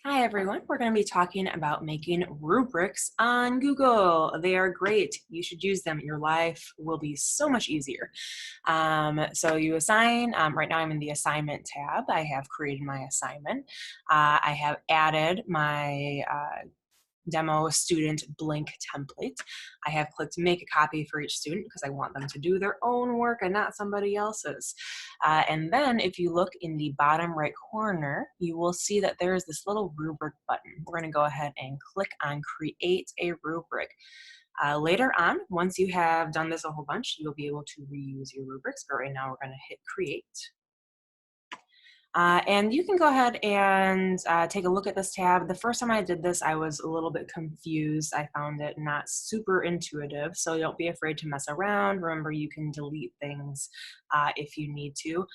Hi everyone, we're going to be talking about making rubrics on Google. They are great. You should use them. Your life will be so much easier. So you assign, right now I'm in the assignment tab. I have created my assignment. I have added my demo student blank template. I have clicked make a copy for each student because I want them to do their own work and not somebody else's. And then if you look in the bottom right corner, you will see that there is this little rubric button. We're going to go ahead and click on create a rubric. Later on, once you have done this a whole bunch, you'll be able to reuse your rubrics, but right now we're going to hit create. And you can go ahead and take a look at this tab. The first time I did this, I was a little bit confused. I found it not super intuitive, so don't be afraid to mess around. Remember, you can delete things if you need to.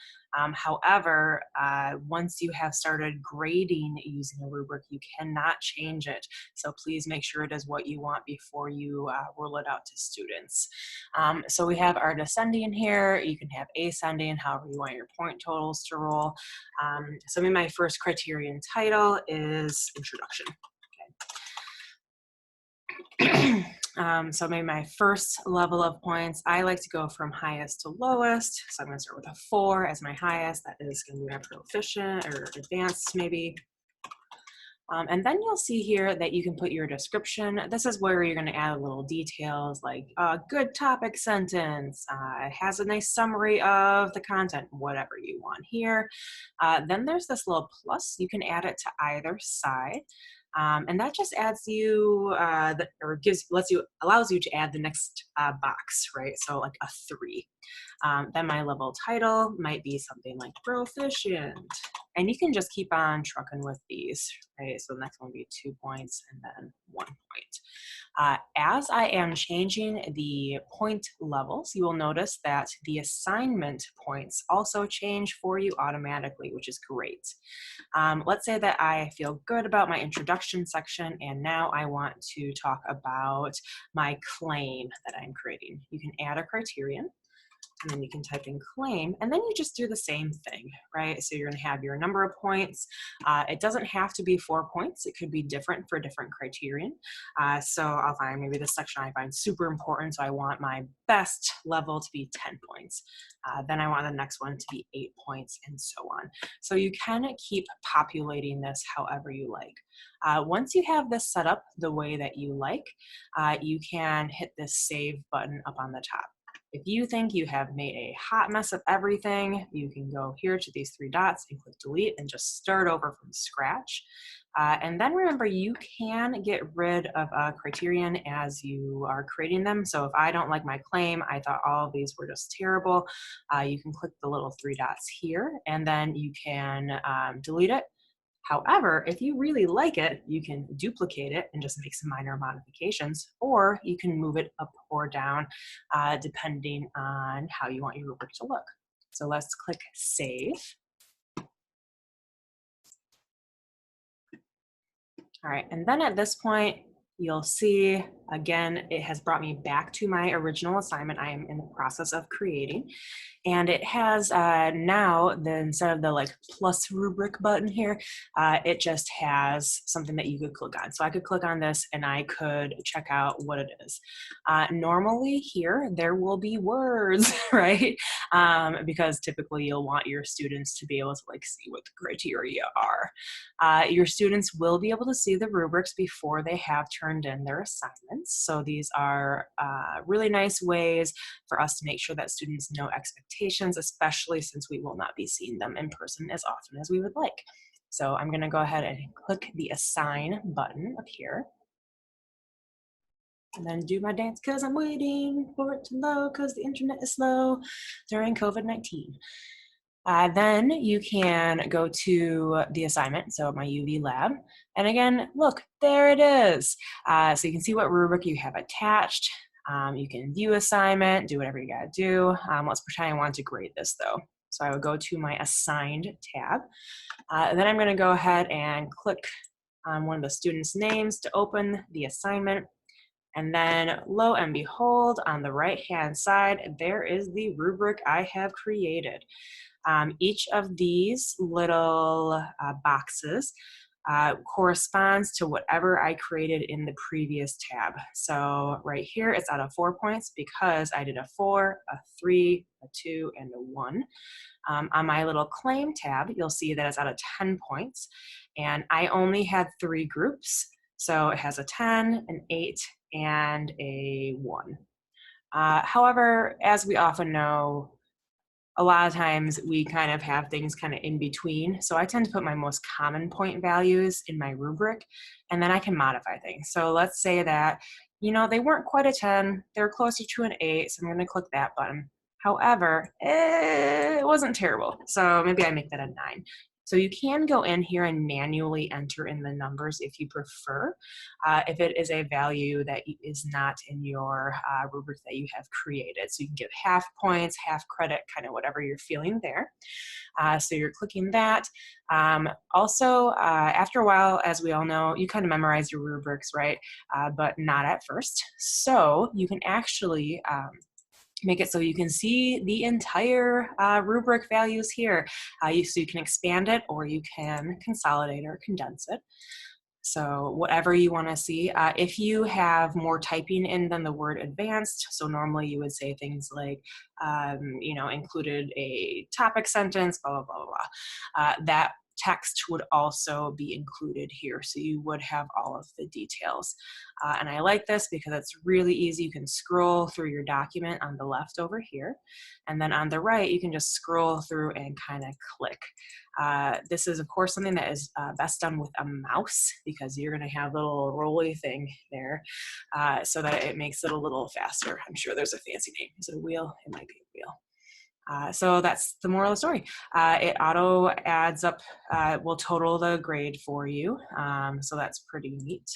However, once you have started grading using a rubric, you cannot change it. So please make sure it is what you want before you roll it out to students. So we have our descending here. You can have ascending, however you want your point totals to roll. So maybe my first criterion title is introduction. Okay. So maybe my first level of points, I like to go from highest to lowest. So I'm going to start with a 4 as my highest. That is going to be my proficient or advanced maybe. And then you'll see here that you can put your description. This is where you're going to add little details like a good topic sentence, it has a nice summary of the content, whatever you want here. Then there's this little plus. You can add it to either side. And that just adds you, allows you to add the next box, right? So like a 3. Then my level title might be something like proficient. And you can just keep on trucking with these, right? So the next one will be 2 points and then 1 point. As I am changing the point levels, you will notice that the assignment points also change for you automatically, which is great. Let's say that I feel good about my introduction section, and now I want to talk about my claim that I'm creating. You can add a criterion, and then you can type in claim, and then you just do the same thing, right? So you're going to have your number of points. It doesn't have to be 4 points. It could be different for different criterion. So I'll find maybe this section I find super important, so I want my best level to be 10 points. Then I want the next one to be 8 points, and so on. So you can keep populating this however you like. Once you have this set up the way that you like, you can hit this save button up on the top. If you think you have made a hot mess of everything, you can go here to these 3 dots and click delete and just start over from scratch. And then remember, you can get rid of a criterion as you are creating them. So if I don't like my claim, I thought all of these were just terrible, you can click the little 3 dots here and then you can delete it. However, if you really like it, you can duplicate it and just make some minor modifications, or you can move it up or down depending on how you want your rubric to look. So let's click save. All right, and then at this point, you'll see, again, it has brought me back to my original assignment I am in the process of creating. And it has now, instead of the like plus rubric button here, it just has something that you could click on. So I could click on this and I could check out what it is. Normally here, there will be words, right? Because typically you'll want your students to be able to like see what the criteria are. Your students will be able to see the rubrics before they have turned in their assignments. So these are really nice ways for us to make sure that students know expectations, especially since we will not be seeing them in person as often as we would like. So I'm going to go ahead and click the assign button up here. And then do my dance because I'm waiting for it to load because the internet is slow during COVID-19. Then you can go to the assignment, so my UV lab. And again, look, there it is. So you can see what rubric you have attached. You can view assignment, do whatever you gotta do. Let's pretend I want to grade this though. So I would go to my assigned tab. Then I'm gonna go ahead and click on one of the students' names to open the assignment. And then lo and behold, on the right-hand side, there is the rubric I have created. Each of these little boxes corresponds to whatever I created in the previous tab. So right here, it's out of 4 points because I did a 4, a 3, a 2, and a 1. On my little claim tab, you'll see that it's out of 10 points, and I only had 3 groups. So it has a 10, an 8, and a 1. However, as we often know, a lot of times we kind of have things kind of in between. So I tend to put my most common point values in my rubric, and then I can modify things. So let's say that, they weren't quite a 10, they're closer to an 8, so I'm going to click that button. However, it wasn't terrible, so maybe I make that a 9. So you can go in here and manually enter in the numbers if you prefer, if it is a value that is not in your rubric that you have created. So you can give half points, half credit, kind of whatever you're feeling there. So you're clicking that. Also, after a while, as we all know, you kind of memorize your rubrics, right? But not at first. So you can actually make it so you can see the entire rubric values here. So you can expand it, or you can consolidate or condense it. So whatever you want to see. If you have more typing in than the word advanced, so normally you would say things like, included a topic sentence, blah, blah, blah, blah. That text would also be included here. So you would have all of the details. And I like this because it's really easy. You can scroll through your document on the left over here. And then on the right, you can just scroll through and kind of click. This is, of course, something that is best done with a mouse, because you're going to have a little rolly thing there, so that it makes it a little faster. I'm sure there's a fancy name. Is it a wheel? It might be a wheel. So that's the moral of the story. It auto adds up, will total the grade for you. So that's pretty neat.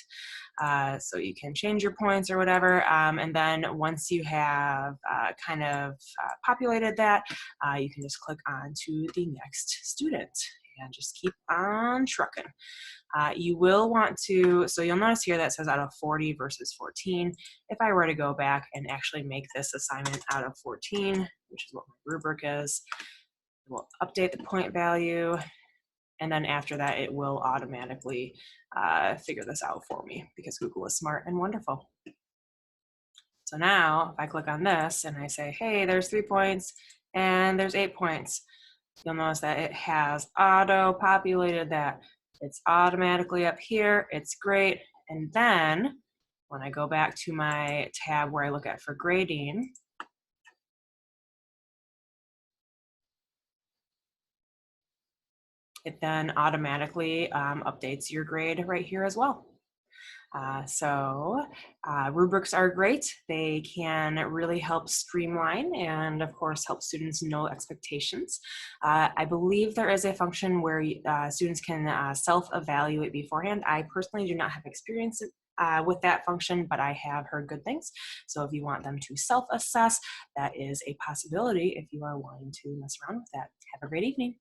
So you can change your points or whatever. And then once you have populated that, you can just click on to the next student and just keep on trucking. You will want to, so you'll notice here that says out of 40 versus 14. If I were to go back and actually make this assignment out of 14, which is what my rubric is, it will update the point value. And then after that, it will automatically figure this out for me, because Google is smart and wonderful. So now if I click on this and I say, hey, there's 3 points and there's 8 points, you'll notice that it has auto-populated that. It's automatically up here. It's great. And then when I go back to my tab where I look at for grading, it then automatically updates your grade right here as well. Rubrics are great. They can really help streamline and, of course, help students know expectations. I believe there is a function where students can self-evaluate beforehand. I personally do not have experience with that function, but I have heard good things. So if you want them to self-assess, that is a possibility if you are wanting to mess around with that. Have a great evening.